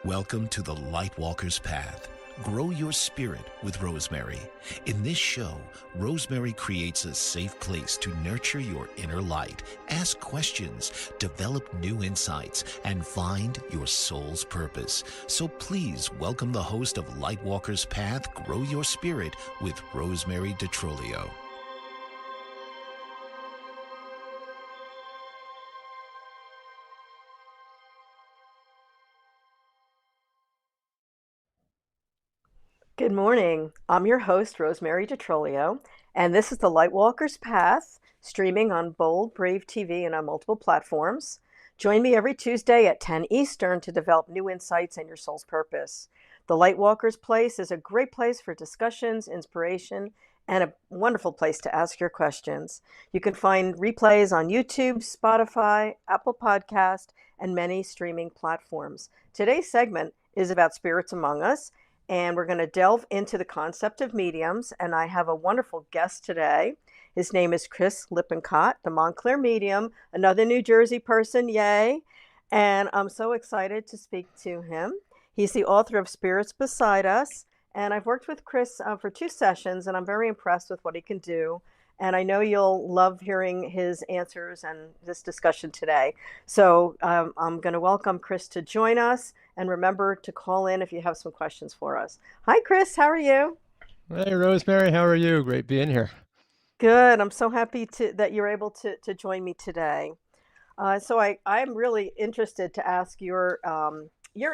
Welcome to the Lightwalker's Path. Grow your spirit with Rosemary. In this show, Rosemary creates a safe place to nurture your inner light, ask questions, develop new insights, and find your soul's purpose. So please welcome the host of Lightwalker's Path, Grow Your Spirit with Rosemary DiTrolio. Good morning. I'm your host, Rosemary DiTrolio, and this is the Lightwalker's Path, streaming on Bold, Brave TV and on multiple platforms. Join me every Tuesday at 10 Eastern to develop new insights and your soul's purpose. The Lightwalker's Place is a great place for discussions, inspiration, and a wonderful place to ask your questions. You can find replays on YouTube, Spotify, Apple Podcast, and many streaming platforms. Today's segment is about spirits among us, and we're going to delve into the concept of mediums. And I have a wonderful guest today. His name is Chris Lippincott, the Montclair medium, another New Jersey person, yay. And I'm so excited to speak to him. He's the author of Spirits Beside Us. And I've worked with Chris for 2 sessions, and I'm very impressed with what he can do. And I know you'll love hearing his answers and this discussion today. So I'm going to welcome Chris to join us. And remember to call in if you have some questions for us. Hi, Chris. How are you? Hey, Rosemary. How are you? Great being here. Good. I'm so happy that you're able to join me today. So I'm really interested to ask your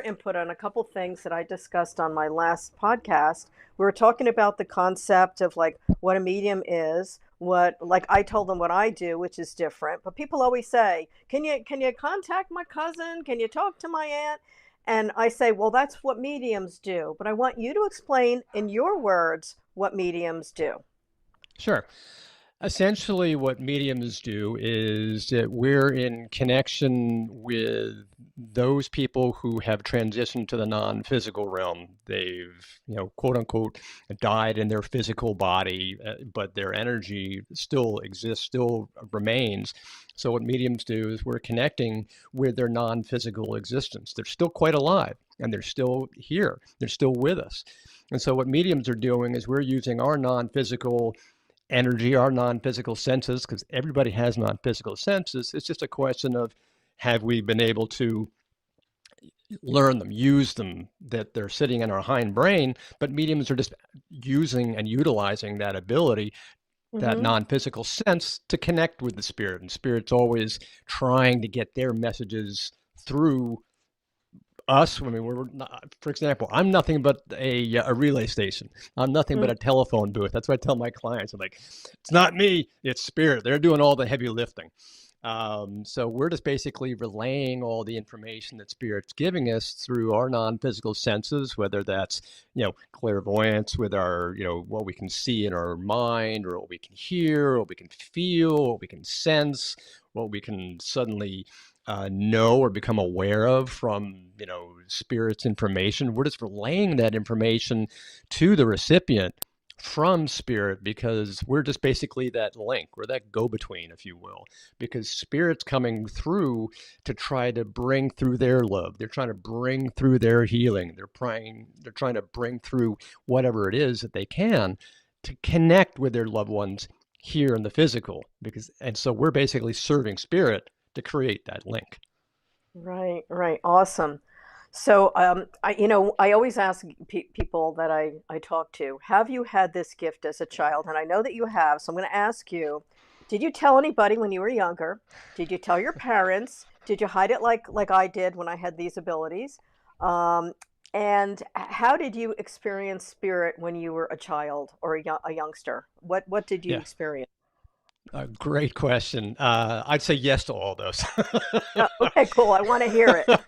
input on a couple things that I discussed on my last podcast. We were talking about the concept of like what a medium is, like I told them what I do, which is different. But people always say, can you contact my cousin? Can you talk to my aunt? And I say, well, that's what mediums do. But I want you to explain in your words what mediums do. Sure. Essentially, what mediums do is that we're in connection with those people who have transitioned to the non-physical realm. They've, quote unquote, died in their physical body, but their energy still exists, still remains. So what mediums do is we're connecting with their non-physical existence. They're still quite alive, and they're still here. They're still with us. And so what mediums are doing is we're using our non-physical energy, our non-physical senses, because everybody has non-physical senses. It's just a question of, have we been able to learn them, use them, that they're sitting in our hindbrain, but mediums are just using and utilizing that ability, that non-physical sense to connect with the spirit. And spirit's always trying to get their messages through us. I mean, we're not, for example, I'm nothing but a relay station. I'm nothing but a telephone booth. That's what I tell my clients. I'm like, it's not me, it's spirit. They're doing all the heavy lifting. So we're just basically relaying all the information that spirit's giving us through our non-physical senses, whether that's, clairvoyance with our, what we can see in our mind, or what we can hear, or what we can feel, what we can sense, what we can suddenly know or become aware of from, spirit's information. We're just relaying that information to the recipient from spirit, because we're just basically that link. We're that go-between, if you will, because spirit's coming through to try to bring through their love. They're trying to bring through their healing. They're trying to bring through whatever it is that they can to connect with their loved ones here in the physical, and so we're basically serving spirit to create that link. Right. Awesome. So, I always ask people that I talk to, have you had this gift as a child? And I know that you have. So I'm going to ask you, did you tell anybody when you were younger? Did you tell your parents? Did you hide it like I did when I had these abilities? And how did you experience spirit when you were a child or a youngster? What did you experience? Great question. I'd say yes to all those. Okay, cool. I want to hear it.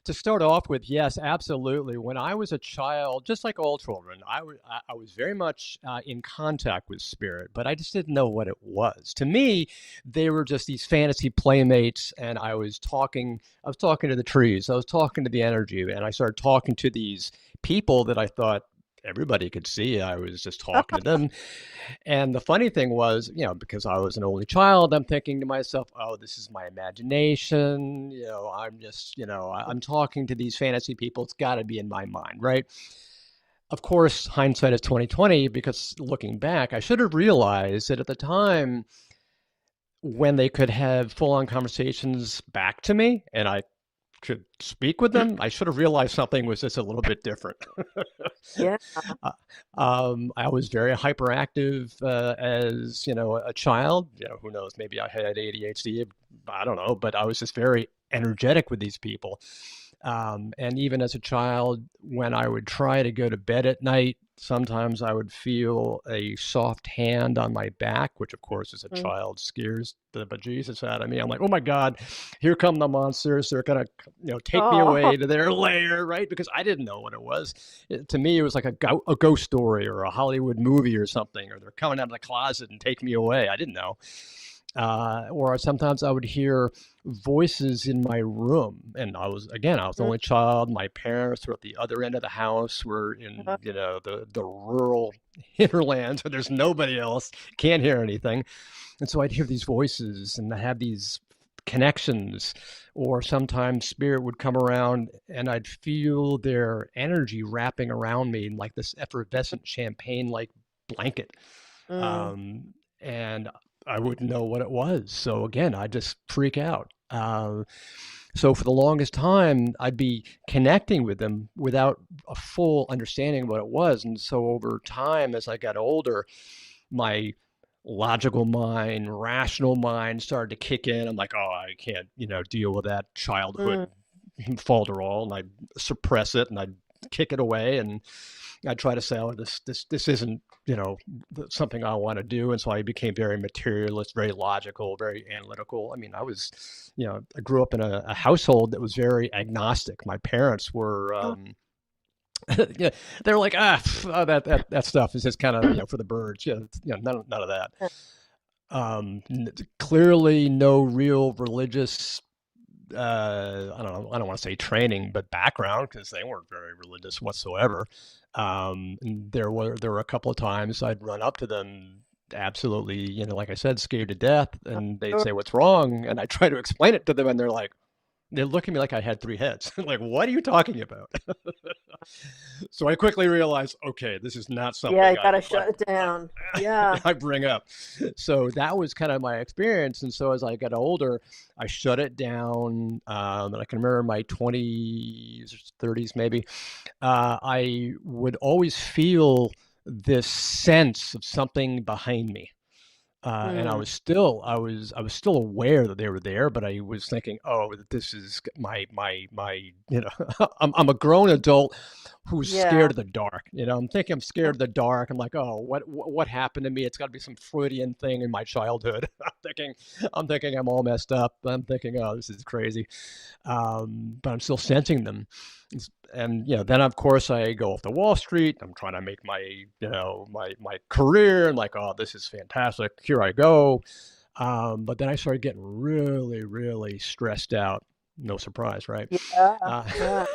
To start off with, yes, absolutely. When I was a child, just like all children, I was very much in contact with spirit, but I just didn't know what it was. To me, they were just these fantasy playmates, and I was talking to the trees. I was talking to the energy, and I started talking to these people that I thought everybody could see I was just talking to them. And the funny thing was, because I was an only child, I'm thinking to myself, oh, this is my imagination. I'm just, I'm talking to these fantasy people. It's got to be in my mind, right? Of course, hindsight is 2020, because looking back, I should have realized that at the time, when they could have full-on conversations back to me and I could speak with them, I should have realized something was just a little bit different. Yeah. I was very hyperactive as a child. Who knows? Maybe I had ADHD. I don't know, but I was just very energetic with these people. And even as a child, when I would try to go to bed at night, sometimes I would feel a soft hand on my back, which of course as a child scares the bejesus out of me. I'm like, oh my God, here come the monsters. They're going to, take me away to their lair, right? Because I didn't know what it was. To me, it was like a ghost story or a Hollywood movie or something, or they're coming out of the closet and take me away. I didn't know. Or sometimes I would hear voices in my room, and I was the only child. My parents were at the other end of the house. We're in the rural hinterlands where there's nobody else, can't hear anything, and so I'd hear these voices and I have these connections. Or sometimes spirit would come around and I'd feel their energy wrapping around me like this effervescent champagne like blanket. And I wouldn't know what it was. So again, I just freak out. So for the longest time, I'd be connecting with them without a full understanding of what it was. And so over time, as I got older, my logical mind, rational mind started to kick in. I'm like, oh, I can't, deal with that childhood falderall, and I'd suppress it and I'd kick it away. And I try to say, oh, this isn't, something I want to do. And so I became very materialist, very logical, very analytical. I mean, I was, I grew up in a household that was very agnostic. My parents were, yeah, they were like, that stuff is just kind of, for the birds. None of that. Clearly no real religious I don't want to say training, but background, because they weren't very religious whatsoever. And there were a couple of times I'd run up to them absolutely, like I said, scared to death, and they'd say, "What's wrong?" And I try to explain it to them, and they look at me like I had three heads. Like, what are you talking about? So I quickly realized, okay, this is not something you gotta shut it down. Yeah. I bring up. So that was kind of my experience. And so as I got older, I shut it down. And I can remember my 20s, 30s maybe. I would always feel this sense of something behind me. And I was still aware that they were there, but I was thinking, oh, this is my I'm a grown adult who's scared of the dark. I'm thinking I'm scared of the dark. I'm like, oh, what happened to me? It's got to be some Freudian thing in my childhood. I'm thinking I'm all messed up. I'm thinking, oh, this is crazy. But I'm still sensing them. And then of course I go off to Wall Street. I'm trying to make my my career, and like, oh, this is fantastic. Here I go. But then I started getting really, really stressed out. No surprise, right? Yeah.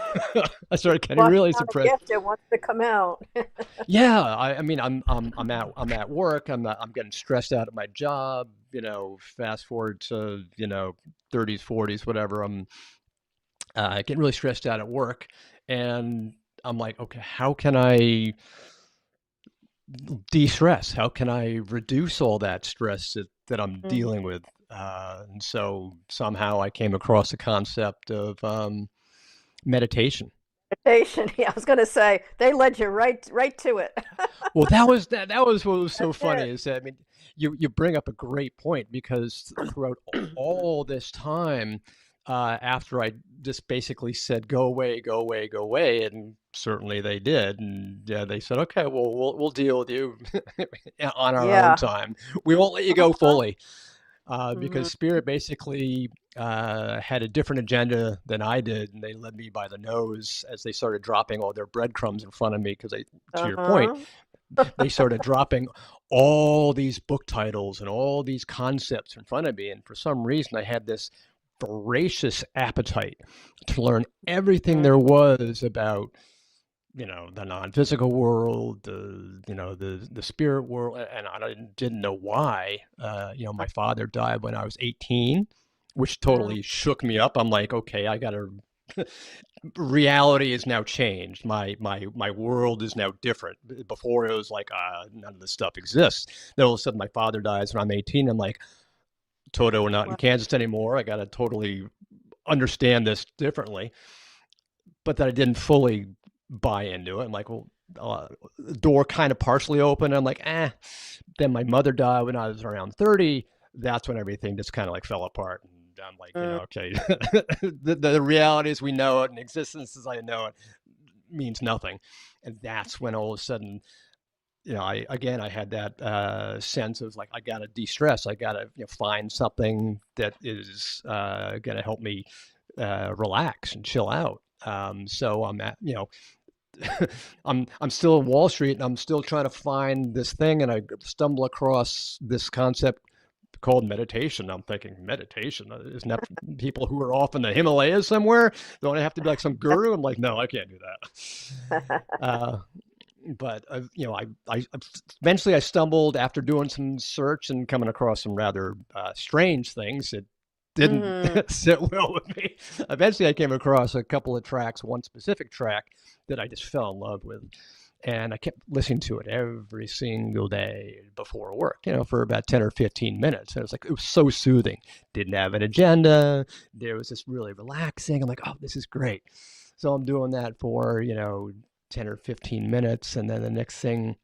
I started getting really suppressed. Gift it wants to come out. Yeah, I mean, I'm at work. I'm getting stressed out at my job. Fast forward to 30s, 40s, whatever. I'm getting really stressed out at work, and I'm like, okay, how can I de-stress? How can I reduce all that stress that I'm dealing with? And so somehow I came across the concept of meditation. Meditation. Yeah, I was going to say they led you right to it. Well, that was what was so funny is that, I mean, you bring up a great point, because throughout all this time, after I just basically said, go away, go away, go away, and certainly they did, and they said, okay, well, we'll deal with you on our own time. We won't let you go fully, because Spirit basically had a different agenda than I did, and they led me by the nose as they started dropping all their breadcrumbs in front of me. Because to your point, they started dropping all these book titles and all these concepts in front of me, and for some reason, I had this voracious appetite to learn everything there was about the non-physical world, the spirit world, and I didn't know why. My father died when I was 18, which Mm, totally shook me up. I'm like, okay, I gotta. Reality is now changed. My world is now different. Before it was like none of this stuff exists. Then all of a sudden my father dies when I'm 18. I'm like, Toto, we're not in well, Kansas anymore. I got to totally understand this differently. But that I didn't fully buy into it. I'm like, well, the door kind of partially open. I'm like, eh. Then my mother died when I was around 30. That's when everything just kind of like fell apart. And I'm like, mm, okay, the reality as we know it and existence as I know it means nothing. And that's when all of a sudden, I had that sense of like, I got to de-stress. I got to find something that is going to help me relax and chill out. So I'm at, I'm still in Wall Street and I'm still trying to find this thing, and I stumble across this concept called meditation. I'm thinking, meditation? Isn't that people who are off in the Himalayas somewhere? Don't I have to be like some guru? I'm like, no, I can't do that. But I eventually I stumbled after doing some search and coming across some rather strange things that didn't mhm. sit well with me. Eventually, I came across a couple of tracks, one specific track that I just fell in love with, and I kept listening to it every single day before work, for about 10 or 15 minutes. And it was so soothing. Didn't have an agenda. There was this really relaxing. I'm like, oh, this is great. So I'm doing that for 10 or 15 minutes, and then the next thing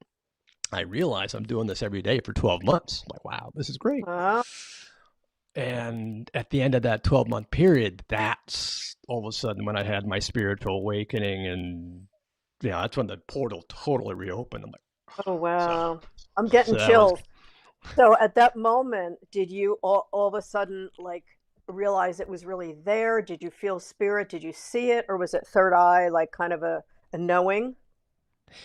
I realize I'm doing this every day for 12 months. I'm like, wow, this is great. Well, And at the end of that 12-month period, that's all of a sudden when I had my spiritual awakening, and that's when the portal totally reopened. I'm like, oh so wow, I'm so getting that was chills. So at that moment, did you all of a sudden like realize it was really there? Did you feel spirit? Did you see it, or was it third eye, like kind of a knowing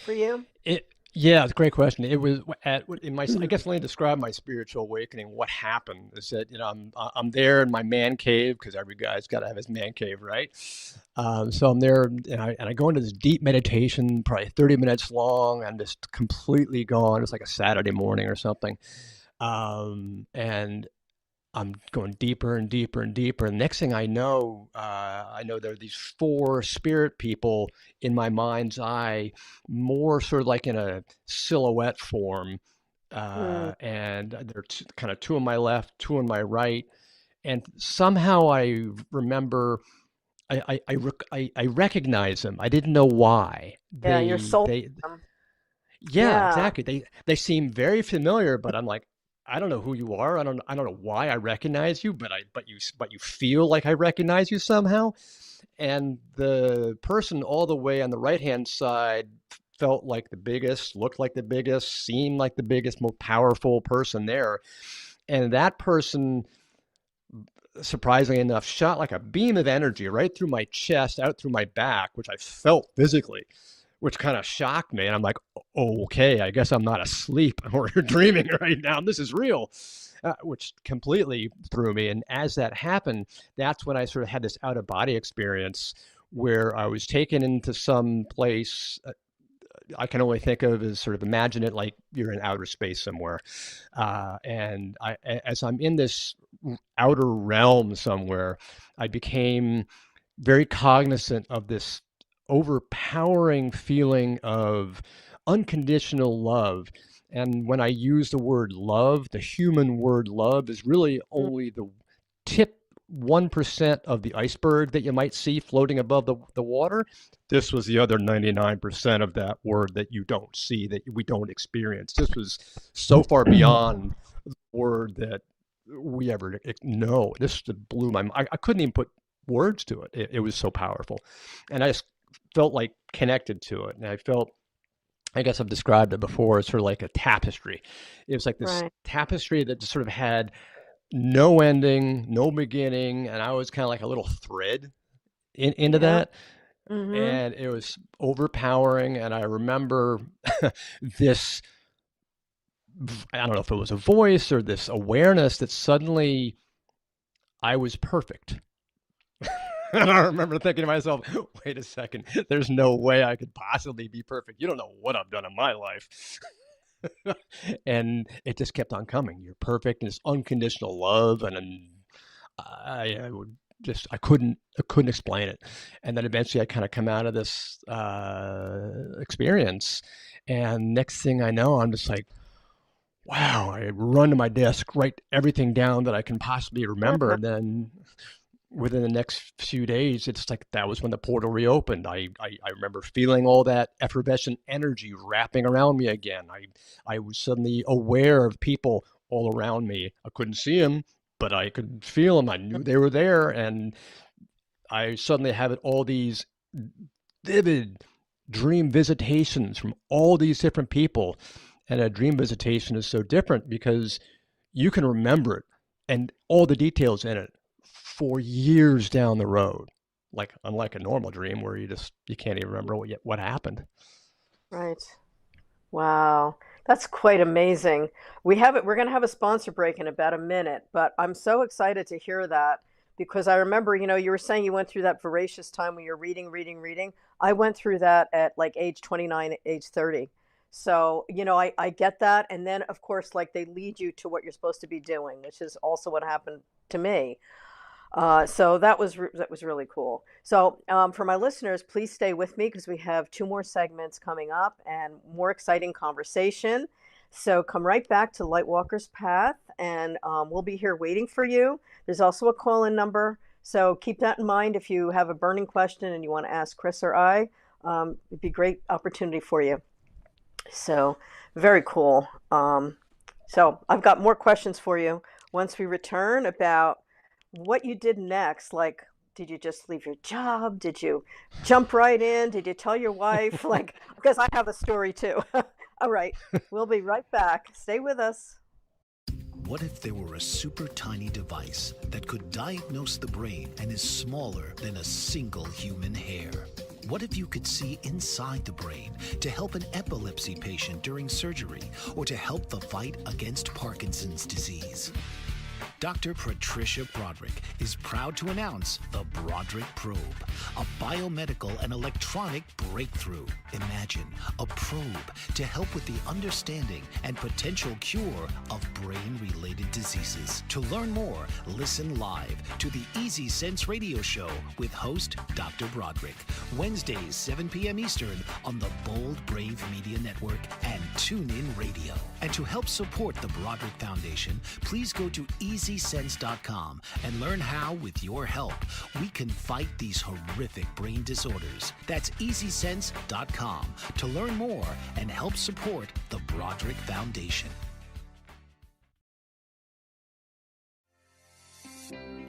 for you? it. Yeah, it's a great question. It was in my, I guess, let me describe my spiritual awakening. What happened is that I'm there in my man cave, because every guy's got to have his man cave, right? So I'm there, and I go into this deep meditation, probably 30 minutes long. I'm just completely gone. It's like a Saturday morning or something, and I'm going deeper and deeper and deeper. And next thing I know there are these four spirit people in my mind's eye, more sort of like in a silhouette form. Mm, And they're kind of two on my left, two on my right. And somehow I remember, I recognize them. I didn't know why. yeah, your soul. Yeah, Yeah. exactly. They seem very familiar, but I'm like, I don't know who you are. I don't know why I recognize you, but you feel like I recognize you somehow. And the person all the way on the right-hand side felt like the biggest, looked like the biggest, seemed like the biggest, most powerful person there. And that person, surprisingly enough, shot like a beam of energy right through my chest, out through my back, which I felt physically, which kind of shocked me. And I'm like, okay, I guess I'm not asleep or dreaming right now. This is real, which completely threw me. And as that happened, that's when I sort of had this out of body experience where I was taken into some place. I can only think of as sort of imagine it like you're in outer space somewhere. As I'm in this outer realm somewhere, I became very cognizant of this overpowering feeling of unconditional love. And when I use the word love, the human word love is really Mm, only the tip 1% of the iceberg that you might see floating above the water. This was the other 99% of that word that you don't see, that we don't experience. This was so far beyond the word that we ever know. This blew my mind. I couldn't even put words to it. It was so powerful. And I just felt like connected to it. And I felt, I guess I've described it before, it's sort of like a tapestry. It was like this right. tapestry that just sort of had no ending, no beginning. And I was kind of like a little thread into Yeah. that. Mm-hmm. And it was overpowering. And I remember this, I don't know if it was a voice or this awareness that suddenly I was perfect. And I remember thinking to myself, wait a second, there's no way I could possibly be perfect. You don't know what I've done in my life. And it just kept on coming. You're perfect, and it's unconditional love, and I would just I couldn't explain it. And then eventually I kind of come out of this experience, and next thing I know, I'm just like, wow, I run to my desk, write everything down that I can possibly remember, and then within the next few days, it's like that was when the portal reopened. I remember feeling all that effervescent energy wrapping around me again. I was suddenly aware of people all around me. I couldn't see them, but I could feel them. I knew they were there, and I suddenly had all these vivid dream visitations from all these different people. And a dream visitation is so different because you can remember it and all the details in it for years down the road, like unlike a normal dream where you can't even remember what happened. Right. Wow. That's quite amazing. We're going to have a sponsor break in about a minute, but I'm so excited to hear that because I remember, you were saying you went through that voracious time when you're reading, reading, reading. I went through that at like age 29, age 30. So, I get that. And then, of course, like they lead you to what you're supposed to be doing, which is also what happened to me. So that was really cool. So for my listeners, please stay with me because we have two more segments coming up and more exciting conversation. So come right back to Lightwalker's Path, and we'll be here waiting for you. There's also a call-in number, so keep that in mind if you have a burning question and you want to ask Chris or I. It'd be a great opportunity for you. So very cool. So I've got more questions for you once we return about what you did next. Like, did you just leave your job? Did you jump right in? Did you tell your wife? Like, because I have a story too. All right, we'll be right back. Stay with us. What if there were a super tiny device that could diagnose the brain and is smaller than a single human hair? What if you could see inside the brain to help an epilepsy patient during surgery or to help the fight against Parkinson's disease? Dr. Patricia Broderick is proud to announce the Broderick Probe, a biomedical and electronic breakthrough. Imagine a probe to help with the understanding and potential cure of brain-related diseases. To learn more, listen live to the Easy Sense radio show with host Dr. Broderick, Wednesdays 7 p.m. Eastern on the Bold Brave Media Network and TuneIn Radio. And to help support the Broderick Foundation, please go to EasySense.com and learn how, with your help, we can fight these horrific brain disorders. That's EasySense.com to learn more and help support the Broderick Foundation.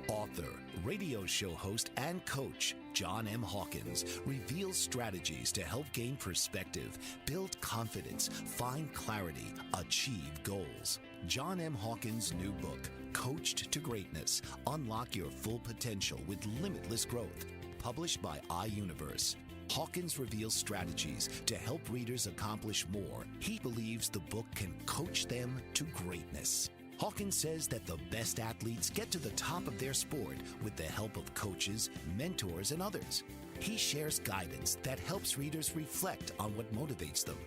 Author, radio show host, and coach John M. Hawkins reveals strategies to help gain perspective, build confidence, find clarity, achieve goals. John M. Hawkins' new book, Coached to Greatness, Unlock Your Full Potential with Limitless Growth, published by iUniverse. Hawkins reveals strategies to help readers accomplish more. He believes the book can coach them to greatness. Hawkins says that the best athletes get to the top of their sport with the help of coaches, mentors, and others. He shares guidance that helps readers reflect on what motivates them,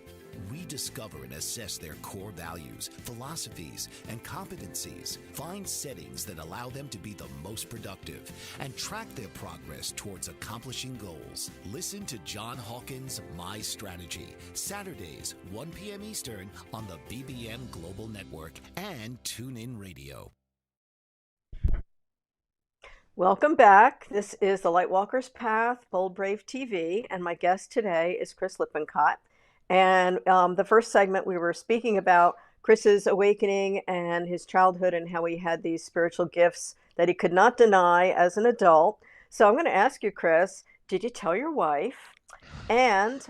rediscover and assess their core values, philosophies, and competencies, find settings that allow them to be the most productive, and track their progress towards accomplishing goals. Listen to John Hawkins' My Strategy, Saturdays, 1 p.m. Eastern on the BBM Global Network and TuneIn Radio. Welcome back. This is the Lightwalker's Path, Bold Brave TV, and my guest today is Chris Lippincott. And the first segment, we were speaking about Chris's awakening and his childhood and how he had these spiritual gifts that he could not deny as an adult. So I'm going to ask you, Chris, did you tell your wife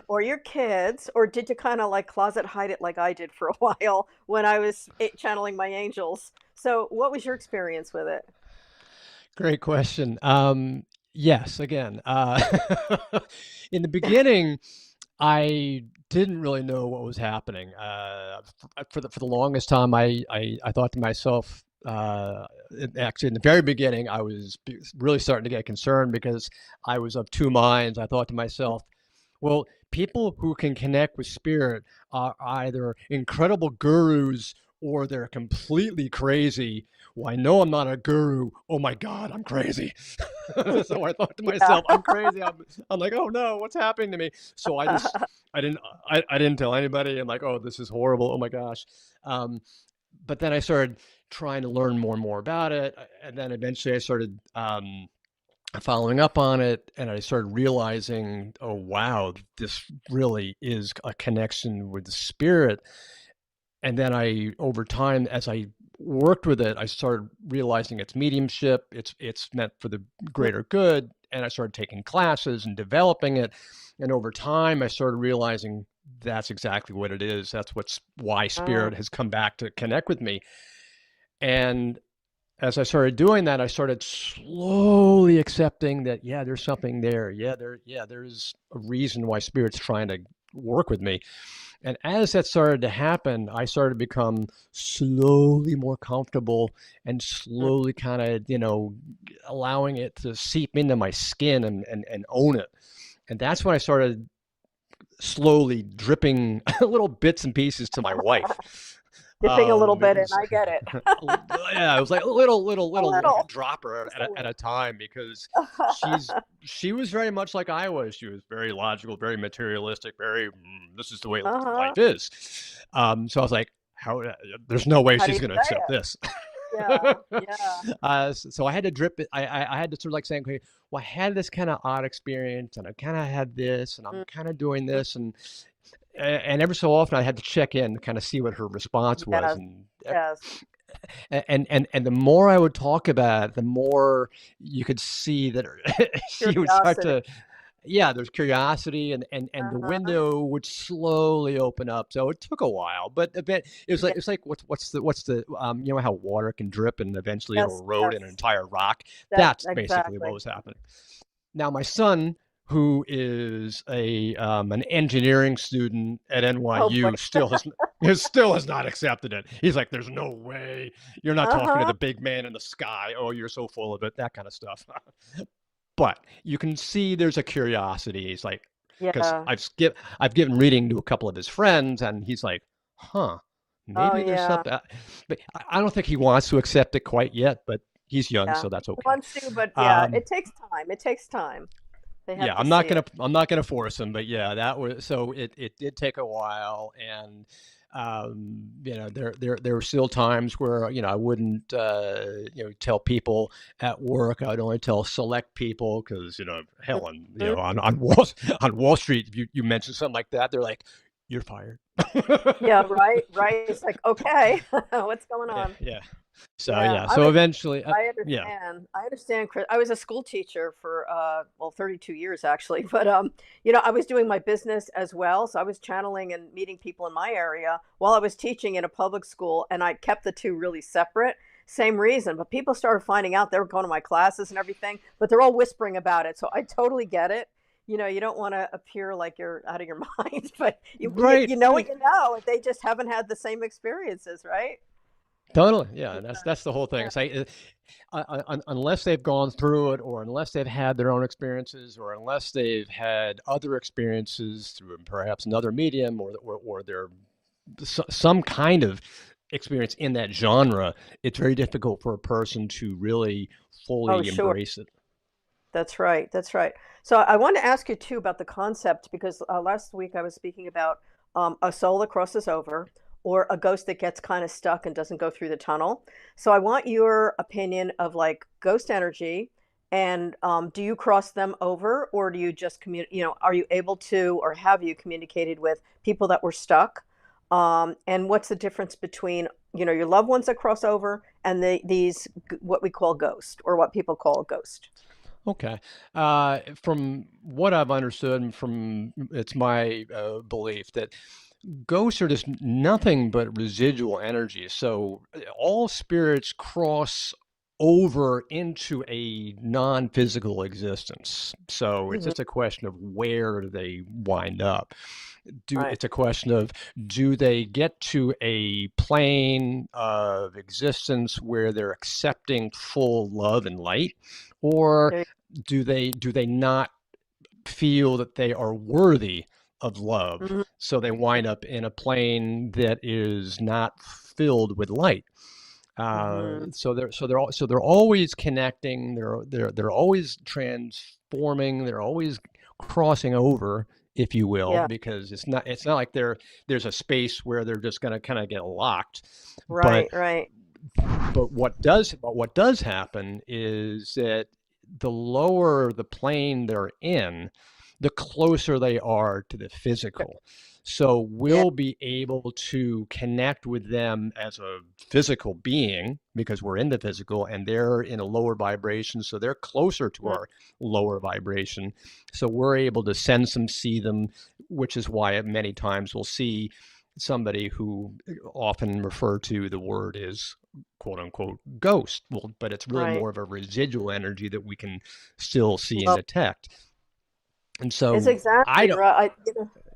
or your kids, or did you kind of like closet hide it like I did for a while when I was channeling my angels? So what was your experience with it? Great question. Yes, again, in the beginning, I didn't really know what was happening. For the longest time, I thought to myself, actually in the very beginning, I was really starting to get concerned because I was of two minds. I thought to myself, well, people who can connect with spirit are either incredible gurus or they're completely crazy. Well, I know I'm not a guru. Oh my God, I'm crazy. So I thought to Yeah. myself, I'm crazy. I'm like, oh no, what's happening to me? So I didn't tell anybody. I'm like, oh, this is horrible. Oh my gosh. Um, but then I started trying to learn more and more about it. And then eventually I started following up on it, and I started realizing, oh wow, this really is a connection with the spirit. And then over time, as I worked with it, I started realizing it's mediumship. It's meant for the greater good, and I started taking classes and developing it. And over time, I started realizing that's exactly what it is. That's why spirit has come back to connect with me. And as I started doing that, I started slowly accepting that, yeah, there's something there. There's a reason why spirit's trying to work with me. And as that started to happen, I started to become slowly more comfortable and slowly kind of, allowing it to seep into my skin and own it. And that's when I started slowly dripping little bits and pieces to my wife. Dipping a little It bit in, was, I get it. yeah, it was like a little A like a little. dropper Just at a at a little. time, because she was very much like I was. She was very logical, very materialistic, very this is the way Uh-huh. life is. So I was like, there's no way How do she's you going to say accept it? this. Yeah, yeah. So I had to drip it. I had to sort of like saying, okay, well, I had this kind of odd experience, and I kind of had this, and I'm Mm, kind of doing mm. this, and every so often I had to check in, kind of see what her response was, Yes, and yes. and the more I would talk about it, the more you could see that she would start Curiosity. to, yeah, there's curiosity, and the Uh-huh. window would slowly open up. So it took a while, but Yeah. it's like what's the how water can drip and eventually it'll Yes, erode an yes. entire rock. That That's basically what exactly. was happening. Now my son, who is an engineering student at Oh boy. NYU, still has not accepted it. He's like, "There's no way you're not talking to Uh-huh. the big man in the sky. Oh, you're so full of it." That kind of stuff. But you can see there's a curiosity. He's like, because Yeah. I've given reading to a couple of his friends, and he's like, "Huh, Oh maybe there's yeah. something." But I don't think he wants to accept it quite yet. But he's young, Yeah. so that's He okay. wants to, but yeah, Um, it takes time. It takes time. They have yeah, to see it. I'm not gonna force him, but yeah, that was so it did take a while, and there were still times where I wouldn't tell people at work. I'd only tell select people because hell, Mhm. on Wall Street, if you mention something like that, they're like, "You're fired." Yeah, right, right. It's like, okay, what's going Yeah, on? yeah. So Yeah, yeah, I so was eventually, I yeah. understand. I understand, Chris. I was a school teacher for well, 32 years actually, but I was doing my business as well, so I was channeling and meeting people in my area while I was teaching in a public school, and I kept the two really separate. Same reason, but people started finding out they were going to my classes and everything, but they're all whispering about it. So I totally get it. You don't want to appear like you're out of your mind, but Right, you know what right. you know. They just haven't had the same experiences, right? Totally, yeah, Yeah, and that's the whole thing. yeah. It's like, unless they've gone through it, or unless they've had their own experiences, or unless they've had other experiences through perhaps another medium, or their some kind of experience in that genre, it's very difficult for a person to really Oh, fully sure. embrace it. That's right. That's right. So I want to ask you too about the concept because last week I was speaking about a soul that crosses over or a ghost that gets kind of stuck and doesn't go through the tunnel. So I want your opinion of like ghost energy and do you cross them over or do you just are you able to or have you communicated with people that were stuck? And what's the difference between, your loved ones that cross over and these what we call ghost or what people call a ghost? Okay. From what I've understood, and from it's my belief that ghosts are just nothing but residual energy. So all spirits cross over into a non-physical existence. So it's Hmm. just a question of where they wind up. Right. It's a question of, do they get to a plane of existence where they're accepting full love and light, or There do they not feel that they are worthy of love? you, So they wind up in a plane that is not filled with light. hmm. So they're always connecting. They're always transforming. They're always crossing over, if you will, Yeah. because it's not like there's a space where they're just going to kind of get locked. But Right. Right. what does happen is that the lower the plane they're in, the closer they are to the physical. So Yeah. we'll be able to connect with them as a physical being because we're in the physical and they're in a lower vibration. So they're closer to Mm. our lower vibration. So we're able to sense them, see them, which is why many times we'll see somebody who often refer to the word is quote unquote ghost. Well, but it's really Right. more of a residual energy that we can still see and Well, detect. And it's so I exactly don't, right.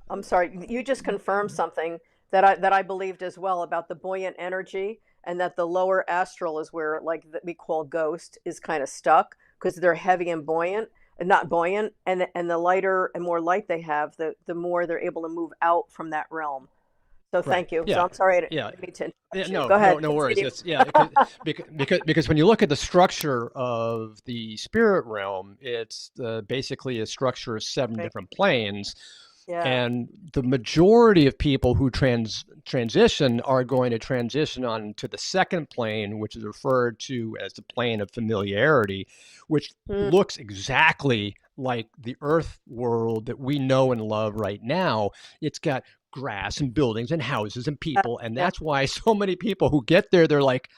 I'm sorry. You just confirmed something that I believed as well about the buoyant energy, and that the lower astral is where, like, that we call ghost is kind of stuck because they're heavy and buoyant, and not buoyant, and the lighter and more light they have, the more they're able to move out from that realm. So right. thank you. So Yeah. I'm sorry, I Yeah. didn't mean to Yeah, interrupt you. no, Go no, ahead, no worries. continue. It's yeah, because when you look at the structure of the spirit realm, it's basically a structure of seven Right. different planes, Yeah. and the majority of people who transition are going to transition on to the second plane, which is referred to as the plane of familiarity, which Mm. looks exactly like the Earth world that we know and love right now. It's got grass and buildings and houses and people. And Yeah. that's why so many people who get there, they're like,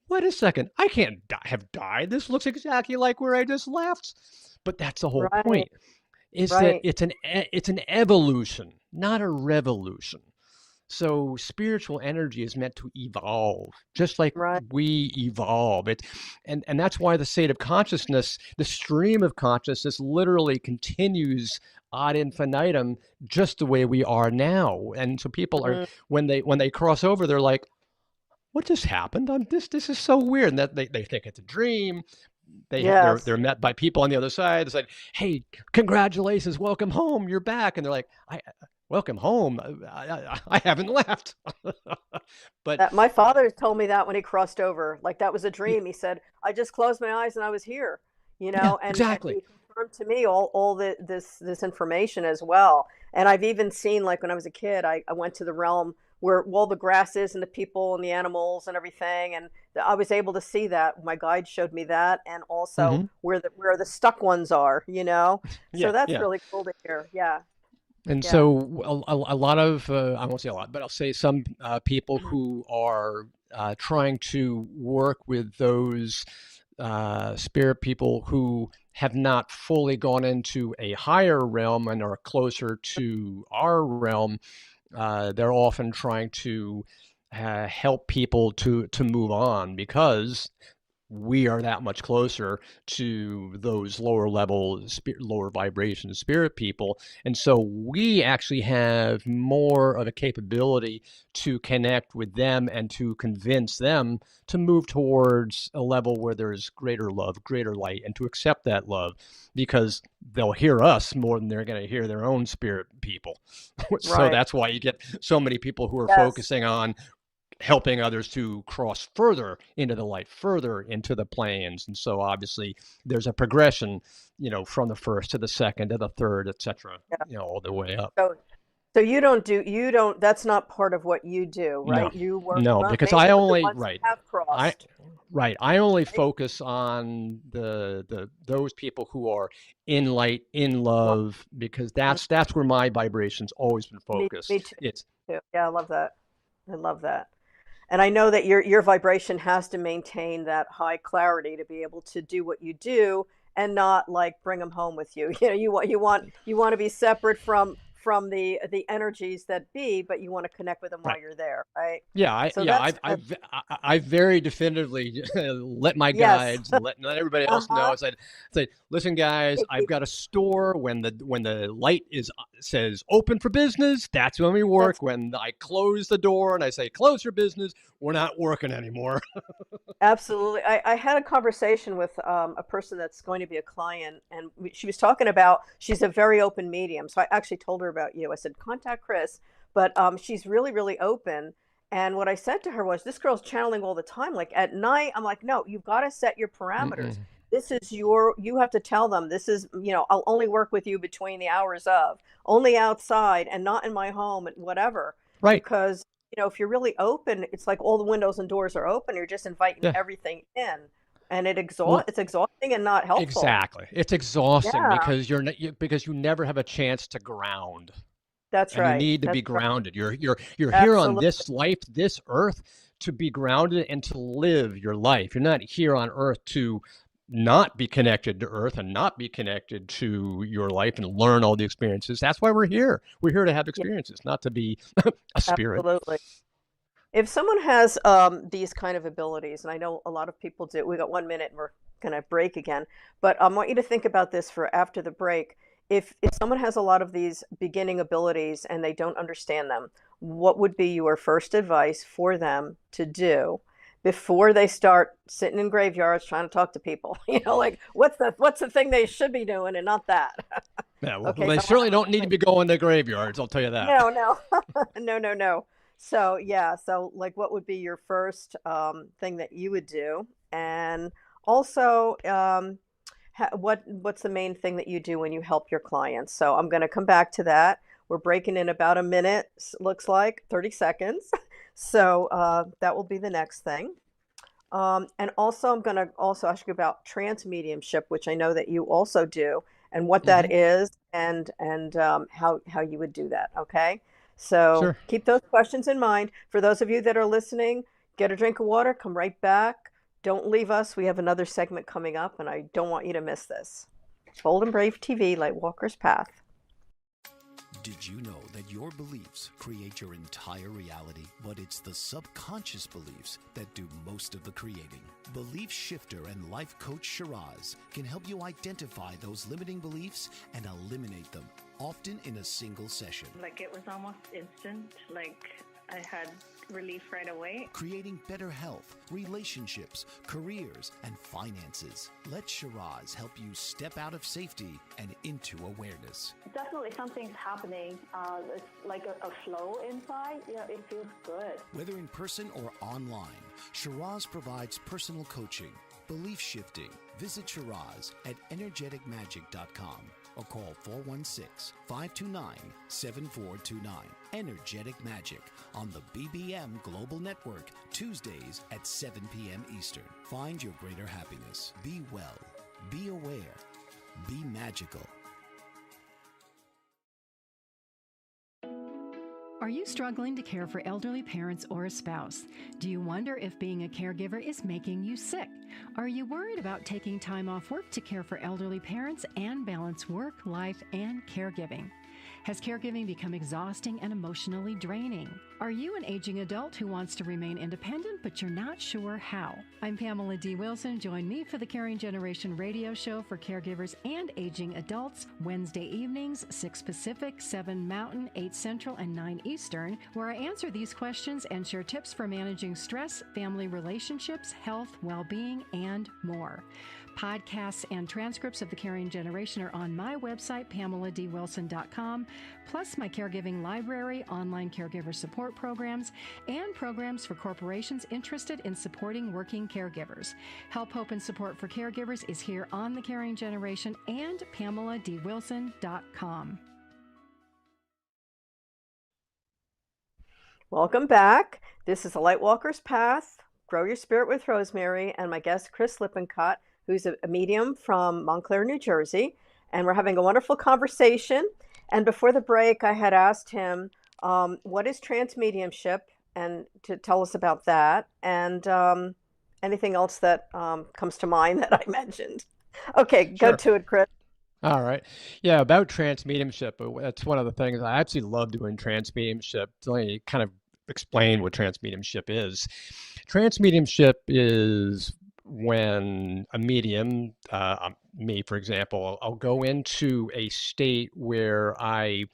wait a second, I can't have died. This looks exactly like where I just left. But that's the whole Right. point, is that Right. it's an evolution, not a revolution. So spiritual energy is meant to evolve, just like Right. we evolve. And that's why the state of consciousness, the stream of consciousness, literally continues ad infinitum, just the way we are now. And so people are, Mm. when they cross over, they're like, "What just happened? This is so weird." And that they think it's a dream. They're Yes. met by people on the other side. It's like, "Hey, congratulations, welcome home, you're back," and they're like, "I welcome home. I haven't left." But That my father told me that when he crossed over, like that was a dream. He said, "I just closed my eyes and I was here," yeah, and exactly. he confirmed to me all this information as well. And I've even seen, like, when I was a kid, I went to the realm where all the grass is and the people and the animals and everything, and I was able to see that. My guide showed me that, and also Hmm. where the stuck ones are. So Yeah, that's yeah. really cool to hear. Yeah, And yeah. so a lot of, I won't say a lot, but I'll say some people Mhm. who are trying to work with those spirit people who have not fully gone into a higher realm and are closer to our realm. They're often trying to help people to move on because we are that much closer to those lower level, lower vibration spirit people. And so we actually have more of a capability to connect with them and to convince them to move towards a level where there's greater love, greater light, and to accept that love, because they'll hear us more than they're going to hear their own spirit people. So Right. that's why you get so many people who are Yes. focusing on helping others to cross further into the light, further into the planes. And so obviously there's a progression, from the first to the second to the third, etc., Yeah. all the way up. So you don't, that's not part of what you do, No, right? You work no, because mainly I with the only, ones who right. have I, crossed, right. I only right? focus on the those people who are in light, in Well, love, because mm, that's where my vibration's always been me focused. too. It's Too. Yeah, I love that. I love that. And I know that your vibration has to maintain that high clarity to be able to do what you do and not, like, bring them home with you. You want to be separate from the energies that be, but you want to connect with them Right. while you're there, right? Yeah, I So yeah, that's I very definitively let my yes. guides and let everybody else know. Uh-huh. I said, listen, guys, I've got a store. When the light says open for business, that's when we That's work. When I close the door and I say close for business, we're not working anymore. absolutely. I had a conversation with a person that's going to be a client, and she was talking about she's a very open medium. So I actually told her about you. I said, contact Chris, but she's really, really open. And what I said to her was, this girl's channeling all the time. Like at night, I'm like, no, you've got to set your parameters. Mm-mm. This is you have to tell them this is, I'll only work with you between the hours of, only outside and not in my home and whatever. Right. Because if you're really open, it's like all the windows and doors are open. You're just inviting Yeah. everything in, and Well, it's exhausting and not helpful. exactly. It's exhausting Yeah, because because you never have a chance to ground. that's And you right. need to be That's right. grounded. You're here on Absolutely. this life, this earth, to be grounded and to live your life. You're not here on earth to not be connected to earth and not be connected to your life and learn all the experiences. That's why we're here. We're here to have Yeah, experiences, not to be a spirit. absolutely. If someone has these kind of abilities, and I know a lot of people do, we got 1 minute and we're going to break again, but I want you to think about this for after the break. If someone has a lot of these beginning abilities and they don't understand them, what would be your first advice for them to do before they start sitting in graveyards trying to talk to people? Like what's the thing they should be doing and not that? Yeah, well, Okay, they so certainly don't need to be going to graveyards, I'll tell you that. no, no, no, no, no. So yeah, so like, what would be your first thing that you would do, and also what's the main thing that you do when you help your clients? So I'm going to come back to that. We're breaking in about a minute, looks like 30 seconds. So that will be the next thing. And also, I'm going to also ask you about trance mediumship, which I know that you also do, and what Hmm. that is, and how you would do that. Okay, so Sure. keep those questions in mind. For those of you that are listening, get a drink of water, come right back. Don't leave us. We have another segment coming up, and I don't want you to miss this. Bold and Brave TV, Lightwalker's Path. Did you know that your beliefs create your entire reality? But it's the subconscious beliefs that do most of the creating. Belief shifter and life coach Shiraz can help you identify those limiting beliefs and eliminate them, often in a single session. Like it was almost instant, like I had relief right away. Creating better health, relationships, careers, and finances. Let Shiraz help you step out of safety and into awareness. Definitely something's happening. It's like a flow inside. It feels good. Whether in person or online, Shiraz provides personal coaching, belief shifting. Visit Shiraz at energeticmagic.com or call 416-529-7429. Energetic Magic on the BBM Global Network, Tuesdays at 7 p.m. Eastern. Find your greater happiness. Be well. Be aware. Be magical. Are you struggling to care for elderly parents or a spouse? Do you wonder if being a caregiver is making you sick? Are you worried about taking time off work to care for elderly parents and balance work, life, and caregiving? Has caregiving become exhausting and emotionally draining? Are you an aging adult who wants to remain independent, but you're not sure how? I'm Pamela D. Wilson. Join me for the Caring Generation radio show for caregivers and aging adults, Wednesday evenings, 6 Pacific, 7 Mountain, 8 Central, and 9 Eastern, where I answer these questions and share tips for managing stress, family relationships, health, well-being, and more. Podcasts and transcripts of the Caring Generation are on my website, PamelaDWilson.com, plus my caregiving library, online caregiver support programs, and programs for corporations interested in supporting working caregivers. Help, hope, and support for caregivers is here on the Caring Generation and PamelaDWilson.com. Welcome back. This is the Lightwalker's Path, Grow Your Spirit with Rosemary, and my guest, Chris Lippincott, who's a medium from Montclair, New Jersey. And we're having a wonderful conversation. And before the break, I had asked him, what is trance mediumship, and to tell us about that, and anything else that comes to mind that I mentioned. Okay, go Sure. to it, Chris. All right. Yeah, about trance mediumship, that's one of the things I absolutely love doing trance mediumship. To let me kind of explain what trance mediumship is. Trance mediumship is when a medium, me for example, I'll go into a state where I'm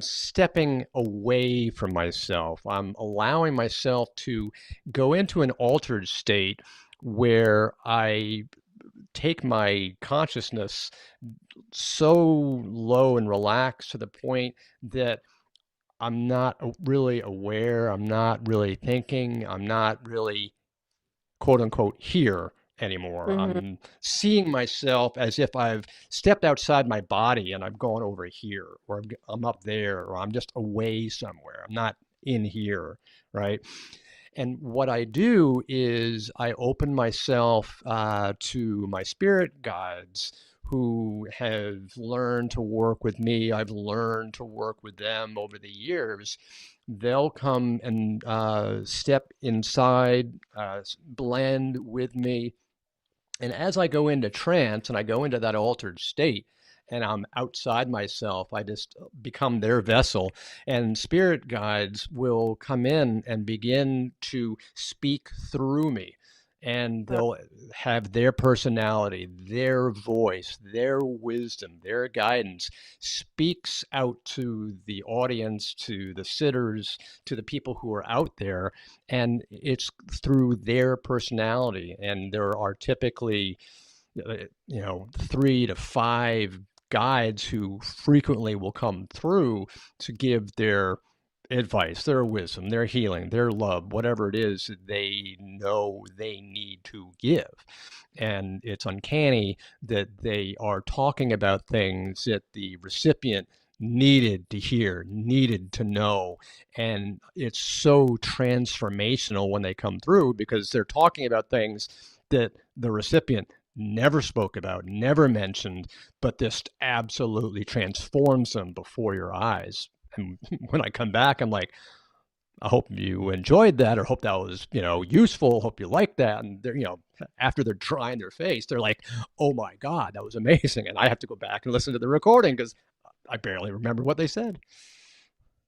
stepping away from myself. I'm allowing myself to go into an altered state where I take my consciousness so low and relaxed to the point that I'm not really aware, I'm not really thinking, I'm not really quote unquote here anymore. Hmm. I'm seeing myself as if I've stepped outside my body and I've gone over here, or I'm up there, or I'm just away somewhere. I'm not in here, right? And what I do is I open myself to my spirit guides who have learned to work with me. I've learned to work with them over the years. They'll come and step inside, blend with me, and as I go into trance and I go into that altered state and I'm outside myself, I just become their vessel. And spirit guides will come in and begin to speak through me. And they'll have their personality, their voice, their wisdom, their guidance speaks out to the audience, to the sitters, to the people who are out there, and it's through their personality. And there are typically 3 to 5 guides who frequently will come through to give their advice, their wisdom, their healing, their love, whatever it is that they know they need to give. And it's uncanny that they are talking about things that the recipient needed to hear, needed to know. And it's so transformational when they come through because they're talking about things that the recipient never spoke about, never mentioned, but this absolutely transforms them before your eyes. And when I come back, I'm like, I hope you enjoyed that, or hope that was, useful. Hope you liked that. And they're, after they're drying their face, they're like, oh my God, that was amazing. And I have to go back and listen to the recording because I barely remember what they said.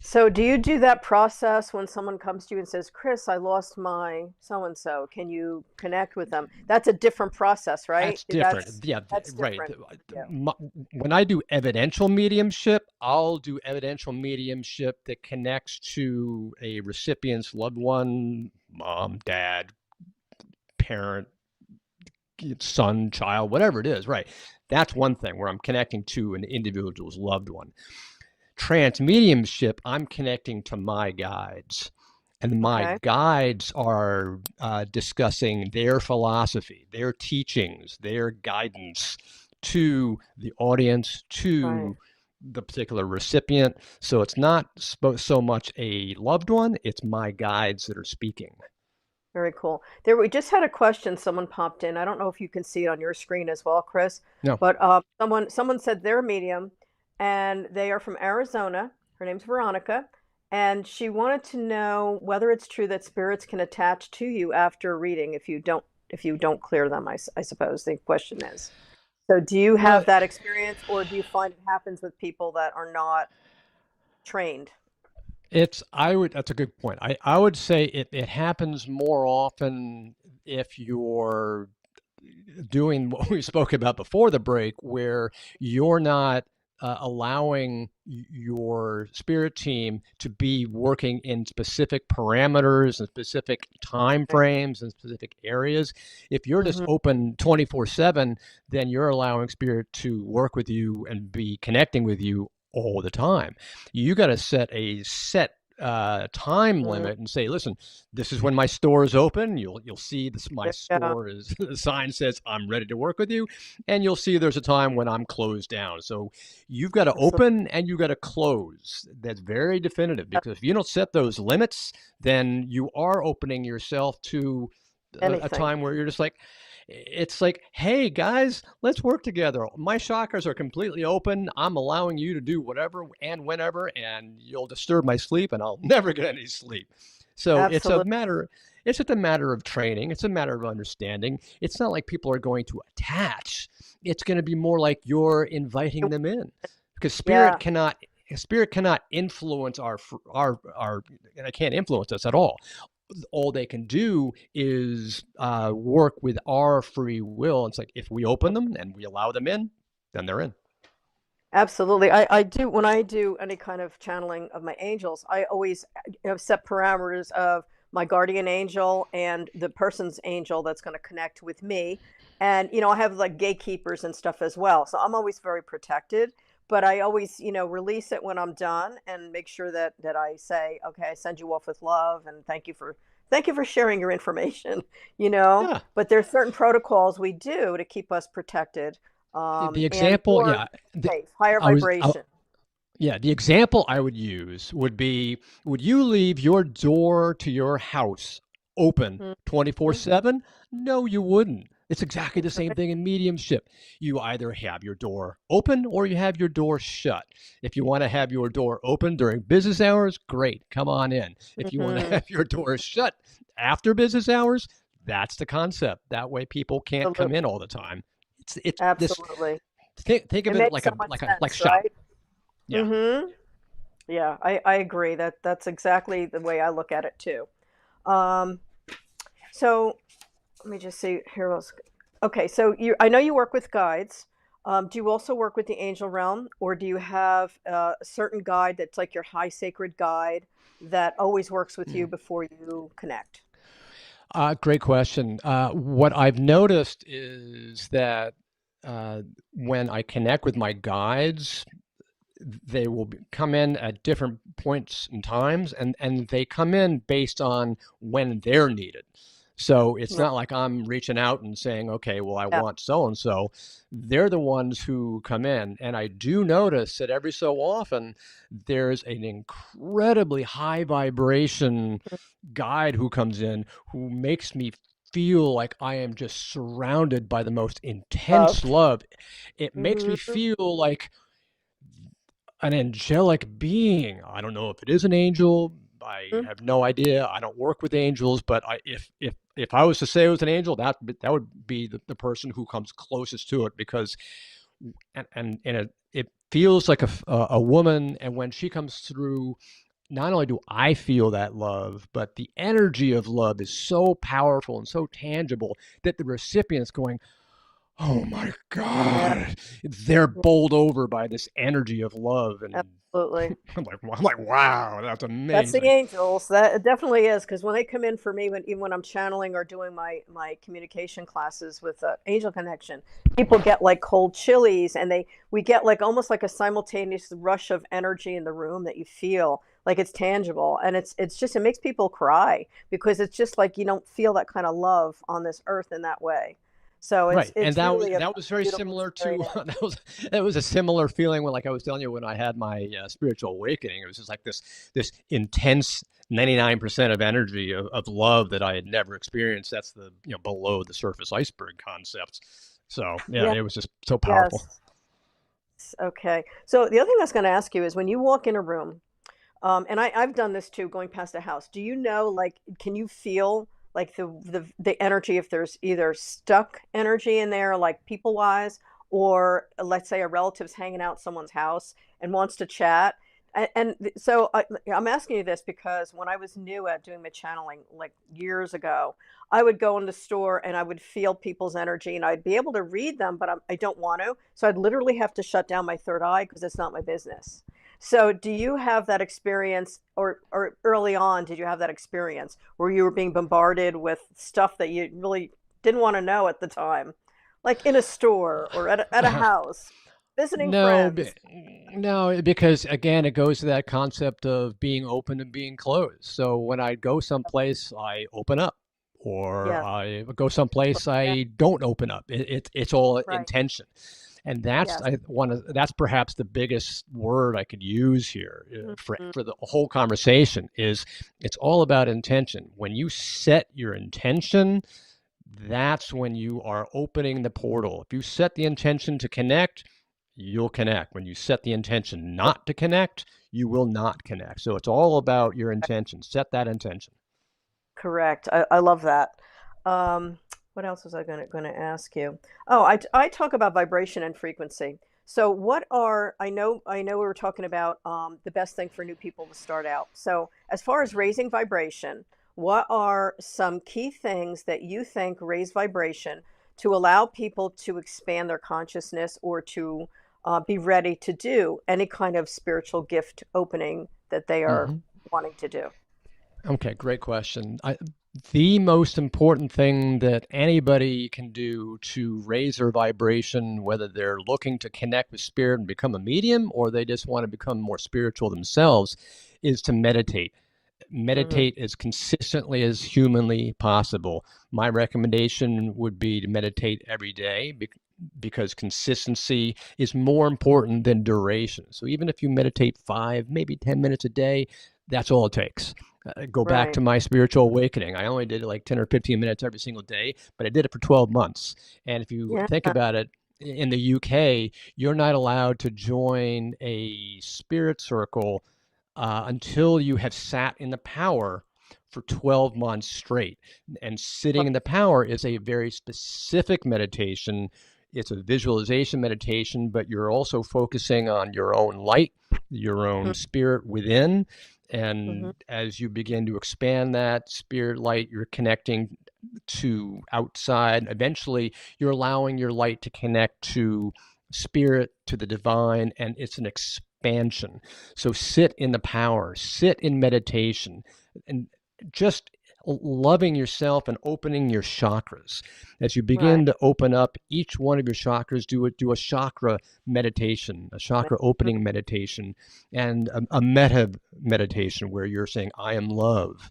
So, do you do that process when someone comes to you and says, Chris, I lost my so and so? Can you connect with them? That's a different process, right? That's different. Yeah, That's right. different. Yeah. When I do evidential mediumship, I'll do evidential mediumship that connects to a recipient's loved one, mom, dad, parent, son, child, whatever it is, right? That's one thing where I'm connecting to an individual's loved one. Trance mediumship, I'm connecting to my guides. And my Okay. guides are discussing their philosophy, their teachings, their guidance to the audience, Right. to the particular recipient. So it's not so much a loved one, it's my guides that are speaking. Very cool. There, we just had a question. Someone popped in. I don't know if you can see it on your screen as well, Chris, No. but someone said they're a medium, and they are from Arizona. Her name's Veronica, and she wanted to know whether it's true that spirits can attach to you after a reading if you don't clear them. I suppose the question is. So, do you Well, have that experience, or do you find it happens with people that are not trained? that's a good point. I would say it happens more often if you're doing what we spoke about before the break, where you're not allowing your spirit team to be working in specific parameters and specific time frames and specific areas. If you're just Mm-hmm. open 24/7, then you're allowing spirit to work with you and be connecting with you all the time. You got to set a time limit and say, listen, this is when my store is open. You'll see this. My Yeah, store is the sign says I'm ready to work with you, and you'll see there's a time when I'm closed down. So you've got to absolutely. open and you got to close. That's very definitive because if you don't set those limits, then you are opening yourself to a Anything. time where you're just like, it's like, hey guys, let's work together. My chakras are completely open. I'm allowing you to do whatever and whenever, and you'll disturb my sleep, and I'll never get any sleep. So Absolutely. it's just a matter of training. It's a matter of understanding. It's not like people are going to attach. it's going to be more like you're inviting them in, because Yeah, spirit cannot influence our and they can't influence us at all. All they can do is work with our free will. It's like if we open them and we allow them in, then they're in. absolutely. I do, when I do any kind of channeling of my angels, I always set parameters of my guardian angel and the person's angel that's going to connect with me. And, I have like gatekeepers and stuff as well. So I'm always very protected, but I always, release it when I'm done and make sure that I say, okay, I send you off with love and thank you for sharing your information, Yeah. but there's certain protocols we do to keep us protected, The and example, more yeah, the, safe, higher I was, I, vibration. yeah, the example I would use would be, would you leave your door to your house open Mhm. 24/7? No, you wouldn't. It's exactly the same thing in mediumship. You either have your door open or you have your door shut. If you want to have your door open during business hours, great, come on in. If you want to Mhm. have your door shut after business hours, that's the concept. That way people can't come in Absolutely. all the time. It's this, Absolutely. think of It it makes like so a much like sense, shop. right? Yeah. Mhm. Yeah, I agree. That's exactly the way I look at it too. Um, so let me just see here else. Okay, so I know you work with guides. Do you also work with the angel realm, or do you have a certain guide that's like your high sacred guide that always works with you before you connect? Great question. What I've noticed is that uh, when I connect with my guides, they will come in at different points and times, and they come in based on when they're needed. So it's Right. not like I'm reaching out and saying, okay, well, I Yeah. want so and so. They're the ones who come in. And I do notice that every so often there's an incredibly high vibration guide who comes in who makes me feel like I am just surrounded by the most intense Love. love. It makes me Hmm. feel like an angelic being. I don't know if it is an angel. I have no idea. I don't work with angels, but if I was to say it was an angel, that would be the person who comes closest to it, because and it feels like a woman, and when she comes through, not only do I feel that love, but the energy of love is so powerful and so tangible that the recipient's going, oh my Yeah, God, they're bowled over by this energy of love. And absolutely. I'm like, wow, that's That's the amazing. angels. That it definitely is, because when they come in for me, even when I'm channeling or doing my communication classes with Angel Connection, people get like cold chilies, and we get like almost like a simultaneous rush of energy in the room that you feel like it's tangible, and it's just it makes people cry because it's just like you don't feel that kind of love on this earth in that way. So it's Right, and it's really a that was very beautiful similar to experience. that was a similar feeling when, like I was telling you, when I had my spiritual awakening. It was just like this intense 99% of energy of love that I had never experienced. That's the below the surface iceberg concept. So yeah, Yeah. it was just so powerful. Yes. Okay. So the other thing I was going to ask you is when you walk in a room, and I've done this too, going past a house. Do you know, like, can you feel like the energy if there's either stuck energy in there, like people wise, or let's say a relative's hanging out at someone's house and wants to chat? I'm asking you this because when I was new at doing my channeling, like years ago, I would go in the store and I would feel people's energy and I'd be able to read them, but I don't want to. So I'd literally have to shut down my third eye because it's not my business. So, do you have that experience, or early on, did you have that experience where you were being bombarded with stuff that you really didn't want to know at the time, like in a store or at a house, visiting No, friends? no, because again, it goes to that concept of being open and being closed. So when I go someplace, I open up, or Yes, I go someplace, I don't open up. It's all right. intention, and that's Yes. I want to. That's perhaps the biggest word I could use here Mhm. for the whole conversation. Is it's all about intention. When you set your intention, that's when you are opening the portal. If you set the intention to connect, you'll connect. When you set the intention not to connect, you will not connect. So it's all about your intention. Set that intention. Correct. I love that. Um, What else was I going to ask you? Oh, I talk about vibration and frequency. So I know we were talking about the best thing for new people to start out. So as far as raising vibration, what are some key things that you think raise vibration to allow people to expand their consciousness or to be ready to do any kind of spiritual gift opening that they are Hmm. wanting to do? Okay, great question. The most important thing that anybody can do to raise their vibration, whether they're looking to connect with spirit and become a medium, or they just want to become more spiritual themselves, is to meditate. Hmm. Meditate as consistently as humanly possible. My recommendation would be to meditate every day because consistency is more important than duration. So even if you meditate 5, maybe 10 minutes a day, that's all it takes. Go back to Right. my spiritual awakening. I only did it like 10 or 15 minutes every single day, but I did it for 12 months. And if you Yeah. think about it, in the UK, you're not allowed to join a spirit circle until you have sat in the power for 12 months straight. And sitting in the power is a very specific meditation. It's a visualization meditation, but you're also focusing on your own light, your own spirit within. Mm-hmm. And as you begin to expand that spirit light, you're connecting to outside. Eventually, you're allowing your light to connect to spirit, to the divine, and it's an expansion. So sit in the power, sit in meditation, and just loving yourself and opening your chakras. As you Right. begin to open up each one of your chakras, do a chakra meditation, a chakra Mhm. opening meditation, and a metta meditation where you're saying, I am love.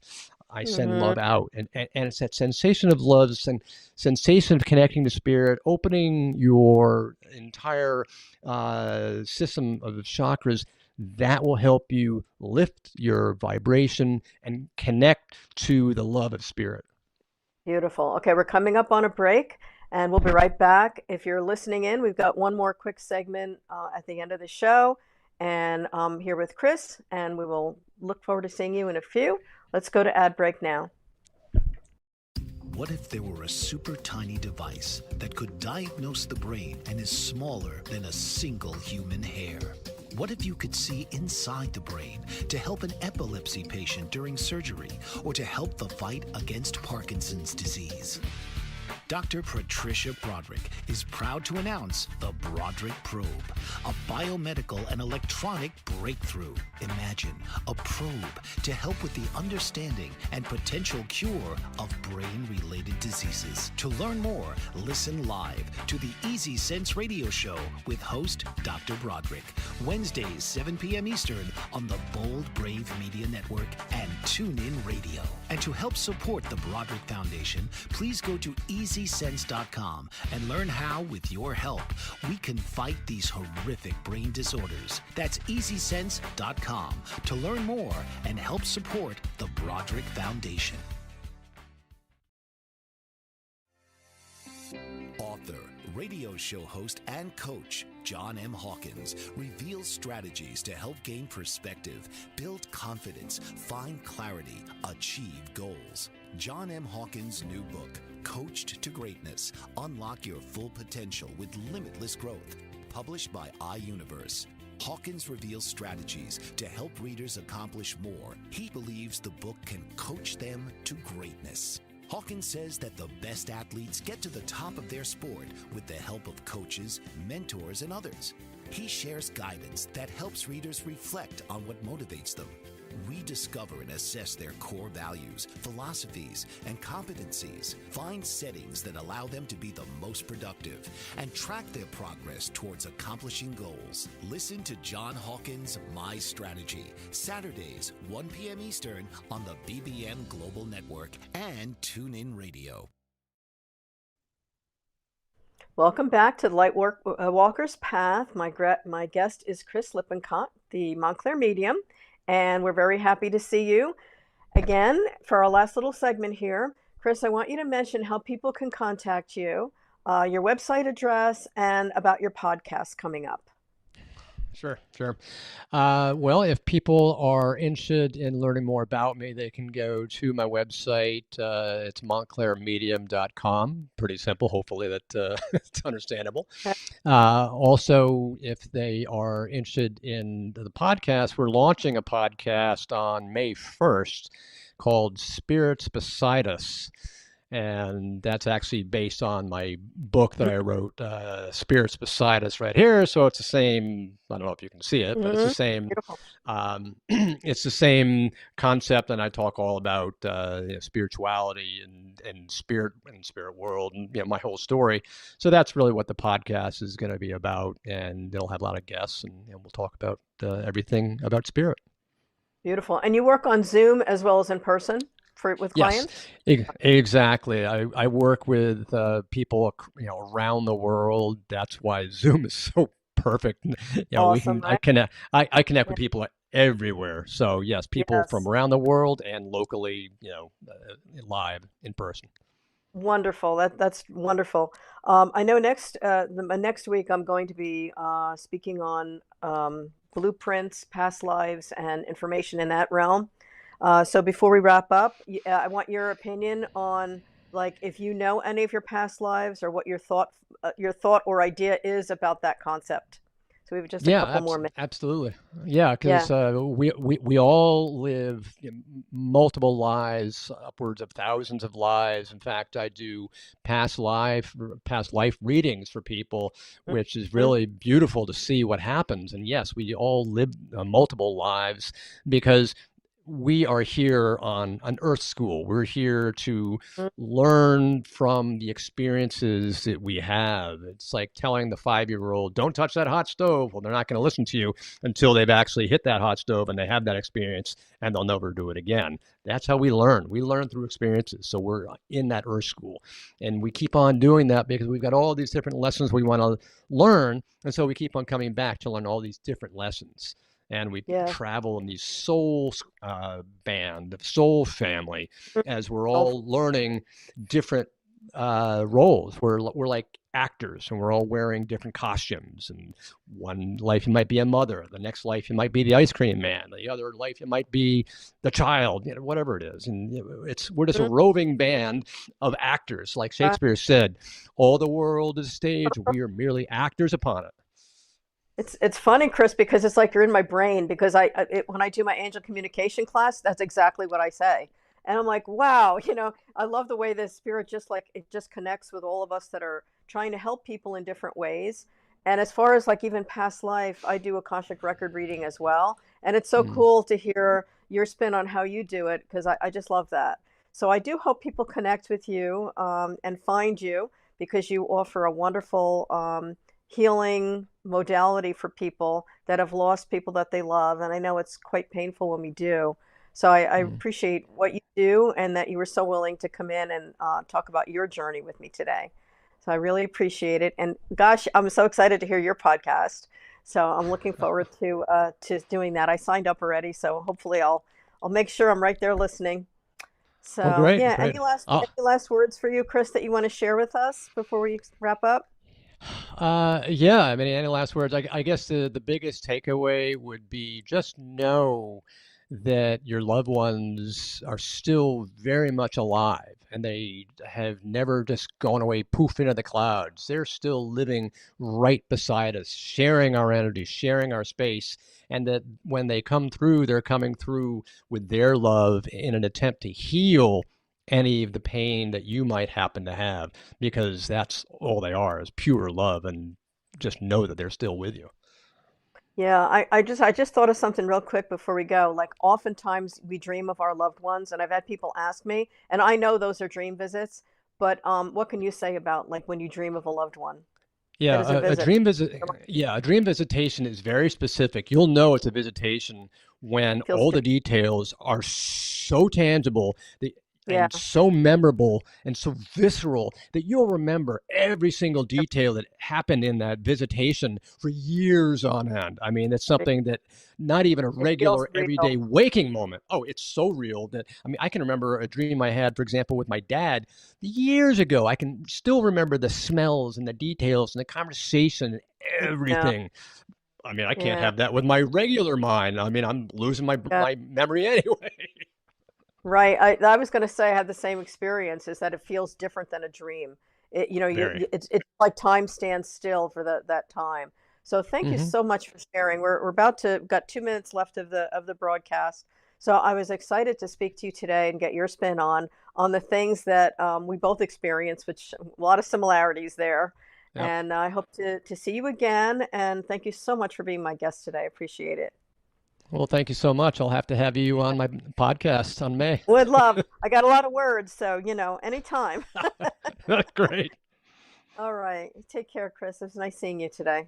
I send Mhm. love out. And it's that sensation of love, sensation of connecting to spirit, opening your entire system of chakras. That will help you lift your vibration and connect to the love of spirit. Beautiful. Okay, we're coming up on a break and we'll be right back. If you're listening in, we've got one more quick segment at the end of the show. And I'm here with Chris, and we will look forward to seeing you in a few. Let's go to ad break now. What if there were a super tiny device that could diagnose the brain and is smaller than a single human hair? What if you could see inside the brain to help an epilepsy patient during surgery or to help the fight against Parkinson's disease? Dr. Patricia Broderick is proud to announce the Broderick Probe, a biomedical and electronic breakthrough. Imagine a probe to help with the understanding and potential cure of brain-related diseases. To learn more, listen live to the Easy Sense radio show with host Dr. Broderick, Wednesdays 7 p.m. Eastern on the Bold Brave Media Network and TuneIn Radio. And to help support the Broderick Foundation, please go to EasySense.com and learn how, with your help, we can fight these horrific brain disorders. That's EasySense.com to learn more and help support the Broderick Foundation. Author, radio show host, and coach John M. Hawkins reveals strategies to help gain perspective, build confidence, find clarity, achieve goals. John M. Hawkins' new book, Coached to Greatness, Unlock Your Full Potential with Limitless Growth, published by iUniverse. Hawkins reveals strategies to help readers accomplish more. He believes the book can coach them to greatness. Hawkins says that the best athletes get to the top of their sport with the help of coaches, mentors, and others. He shares guidance that helps readers reflect on what motivates them. We discover and assess their core values, philosophies, and competencies, find settings that allow them to be the most productive, and track their progress towards accomplishing goals. Listen to John Hawkins' My Strategy, Saturdays, 1 p.m. Eastern on the BBM Global Network and TuneIn Radio. Welcome back to the Walker's Path. My guest is Chris Lippincott, the Montclair medium, and we're very happy to see you again for our last little segment here. Chris, I want you to mention how people can contact you, your website address, and about your podcast coming up. Sure. Well, if people are interested in learning more about me, they can go to my website. It's montclairmedium.com. Pretty simple. Hopefully that it's understandable. Okay. Also, if they are interested in the podcast, we're launching a podcast on May 1st called Spirits Beside Us. And that's actually based on my book that I wrote, Spirits Beside Us, right here. So it's the same, I don't know if you can see it, but it's the same, Beautiful. it's the same concept. And I talk all about spirituality and spirit world and my whole story. So that's really what the podcast is going to be about. And they'll have a lot of guests and we'll talk about everything about spirit. Beautiful. And you work on Zoom as well as in person with Yes, clients? exactly. I work with people, around the world. That's why Zoom is so perfect. Awesome, right? I connect with people everywhere. So yes, people from Yes. around the world and locally, live in person. Wonderful. That's wonderful. I know next week I'm going to be speaking on blueprints, past lives, and information in that realm. So before we wrap up, I want your opinion on like if you know any of your past lives or what your thought or idea is about that concept. So we have just a Yeah, couple more minutes. absolutely. Yeah, Yeah. because we all live multiple lives, upwards of thousands of lives. In fact, I do past life readings for people, which is Mhm. really beautiful to see what happens. And yes, we all live multiple lives because we are here on an Earth School. We're here to Mhm. learn from the experiences that we have. It's like telling the 5-year-old, don't touch that hot stove. Well, they're not going to listen to you until they've actually hit that hot stove and they have that experience and they'll never do it again. That's how we learn. We learn through experiences. So we're in that Earth School. And we keep on doing that because we've got all these different lessons we want to learn. And so we keep on coming back to learn all these different lessons. And we Yeah. travel in these soul band, the soul family, Mhm. as we're Oh, all learning different roles. We're like actors, and we're all wearing different costumes. And one life you might be a mother, the next life you might be the ice cream man, the other life you might be the child, whatever it is. And we're just a mhm. roving band of actors, like Uh, Shakespeare said. All the world is a stage; we are merely actors upon it. it's funny, Chris, because it's like you're in my brain because when I do my angel communication class, that's exactly what I say. And I'm like, wow, I love the way this spirit just like it just connects with all of us that are trying to help people in different ways. And as far as like even past life, I do Akashic record reading as well. And it's so Mm, cool to hear your spin on how you do it because I just love that. So I do hope people connect with you and find you because you offer a wonderful healing modality for people that have lost people that they love. And I know it's quite painful when we do. So I mm. appreciate what you do and that you were so willing to come in and talk about your journey with me today. So I really appreciate it. And gosh, I'm so excited to hear your podcast. So I'm looking forward to doing that. I signed up already, so hopefully I'll make sure I'm right there listening. Well, So great, yeah, great. Oh, any last words for you, Chris, that you want to share with us before we wrap up? yeah. I mean, any last words? I guess the biggest takeaway would be just know that your loved ones are still very much alive and they have never just gone away poof into the clouds. They're still living right beside us, sharing our energy, sharing our space, and that when they come through, they're coming through with their love in an attempt to heal any of the pain that you might happen to have, because that's all they are, is pure love. And just know that they're still with you. Yeah, I just thought of something real quick before we go. Like oftentimes we dream of our loved ones, and I've had people ask me, and I know those are dream visits, but what can you say about like when you dream of a loved one that Yeah, is a a visit? dream visit. Yeah, a dream visitation is very specific. You'll know it's a visitation when Feels all good. the details are so tangible Yeah, and so memorable and so visceral that you'll remember every single detail that happened in that visitation for years on end. I mean, it's it, something that not even a it feels regular real. everyday waking moment. Oh, it's so real that I mean, I can remember a dream I had, for example, with my dad years ago. I can still remember the smells and the details and the conversation and Yeah, everything. I mean, I can't Yeah. have that with my regular mind. I mean, I'm losing Yeah. my memory anyway. Right. I was going to say I had the same experience, is that it feels different than a dream. Very. It's like time stands still for that time. So thank you Hmm. so much for sharing. We're about to got 2 minutes left of the broadcast. So I was excited to speak to you today and get your spin on the things that we both experience, which a lot of similarities there. Yep. And I hope to see you again. And thank you so much for being my guest today. I appreciate it. Well, thank you so much. I'll have to have you on my podcast on May. Would love. I got a lot of words, so anytime. Great. All right. Take care, Chris. It was nice seeing you today.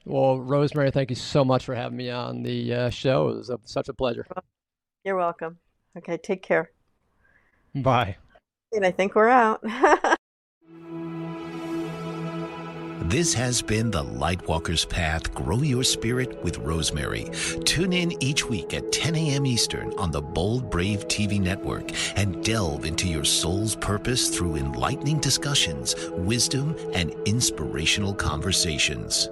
Well, Rosemary, thank you so much for having me on the show. It was such a pleasure. You're welcome. Okay, take care. Bye. And I think we're out. This has been the Lightwalker's Path Grow Your Spirit with Rosemary. Tune in each week at 10 a.m. Eastern on the Bold Brave TV network and delve into your soul's purpose through enlightening discussions, wisdom, and inspirational conversations.